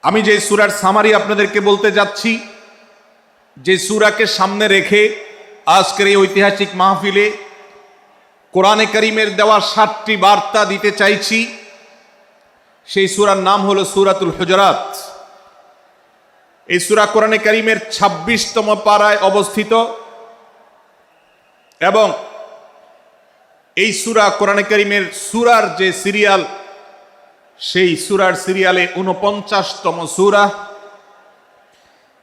আমি যে সূরার সামারি আপনাদেরকে বলতে যাচ্ছি, যে সূরাকে সামনে রেখে আজকের এই ঐতিহাসিক মাহফিলে কোরআনে কারীমের দেওয়া 7টি বার্তা দিতে চাইছি, সেই সূরার নাম হলো সূরাতুল হুজুরাত। এই সূরা কোরআনে কারীমের 26তম পারায় অবস্থিত এবং এই সূরা কোরআনে কারীমের সূরার যে সিরিয়াল, সেই সূরার সিরিয়ালে 49তম সূরা।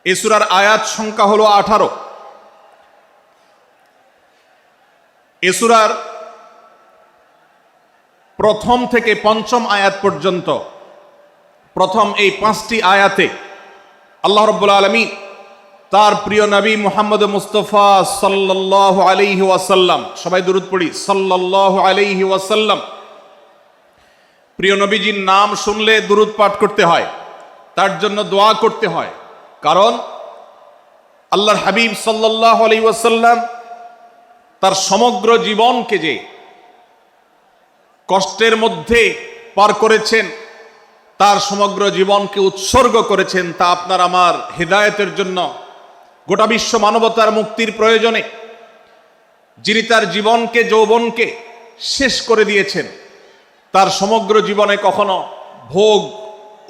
এই সূরার আয়াত সংখ্যা হলো 18। এই সূরার প্রথম থেকে পঞ্চম আয়াত পর্যন্ত প্রথম এই 5টি আয়াতে আল্লাহ রাব্বুল আলামিন তার প্রিয় নবী মুহাম্মদ মুস্তাফা সাল্লাল্লাহু আলাইহি ওয়াসাল্লাম, সবাই দুরূদ পড়ি, সাল্লাল্লাহু আলাইহি ওয়াসাল্লাম, প্রিয় নবীজির নাম শুনলে দুরূদ পাঠ করতে হয়, তার জন্য দোয়া করতে হয়। কারণ আল্লাহর হাবিব সাল্লাল্লাহু আলাইহি ওয়াসাল্লাম তার সমগ্র জীবনকে যে কষ্টের মধ্যে পার করেছেন, তার সমগ্র জীবনকে উৎসর্গ করেছেন, তা আপনার আমার হেদায়েতের জন্য, গোটা বিশ্ব মানবতার মুক্তির প্রয়োজনে। যিনি তার জীবনকে, যৌবনকে শেষ করে দিয়েছেন, তার সমগ্র জীবনে কখনো ভোগ,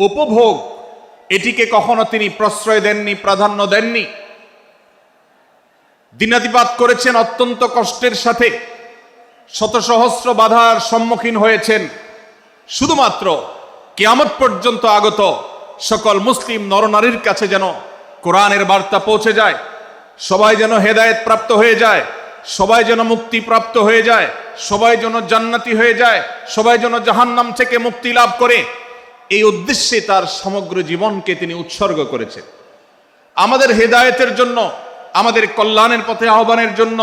উপভোগ এটিকে কখনো তিনি প্রশ্রয় দেননি, প্রাধান্য দেননি। দিনাতিপাত করেছেন অত্যন্ত কষ্টের সাথে, শত সহস্র বাধার সম্মুখীন হয়েছেন, শুধুমাত্র কিয়ামত পর্যন্ত আগত সকল মুসলিম নরনারীর কাছে যেন কোরআনের বার্তা পৌঁছে যায়, সবাই যেন হেদায়েত প্রাপ্ত হয়ে যায়, সবাই যেন মুক্তি প্রাপ্ত হয়ে যায়, সবাই যেন জান্নাতি হয়ে যায়, সবাই যেন জাহান্নাম থেকে মুক্তি লাভ করে। এই উদ্দেশ্যে তার সমগ্র জীবনকে তিনি উৎসর্গ করেছেন, আমাদের হেদায়েতের জন্য, আমাদের কল্যাণের পথে আহ্বানের জন্য,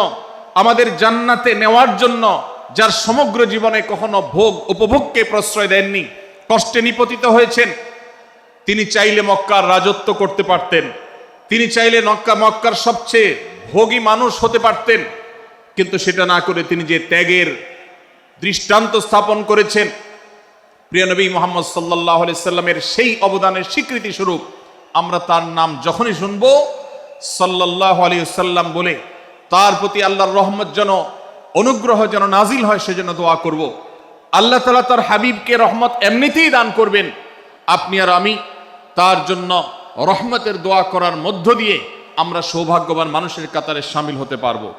আমাদের জান্নাতে নেওয়ার জন্য। যার সমগ্র জীবনে কখনো ভোগ উপভোগকে প্রশ্রয় দেননি, কষ্টে নিপতিত হয়েছেন। তিনি চাইলে মক্কার রাজত্ব করতে পারতেন, তিনি চাইলে মক্কার সবচেয়ে ভোগী মানুষ হতে পারতেন, কিন্তু সেটা না করে তিনি যে ত্যাগের দৃষ্টান্ত স্থাপন করেছেন, প্রিয় নবী মুহাম্মদ সাল্লাল্লাহু আলাইহি সাল্লামের সেই অবদানের স্বীকৃতি স্বরূপ আমরা তার নাম যখনই শুনব সাল্লাল্লাহু আলাইহি সাল্লাম বলে তার প্রতি আল্লাহর রহমত যেন, অনুগ্রহ যেন নাজিল হয়, সেজন্য দোয়া করব। আল্লাহ তাআলা তার হাবিবকে রহমত এমনিতেই দান করবেন, আপনি আর আমি তার জন্য রহমতের দোয়া করার মধ্য দিয়ে আমরা সৌভাগ্যবান মানুষের কাতারে শামিল হতে পারবো।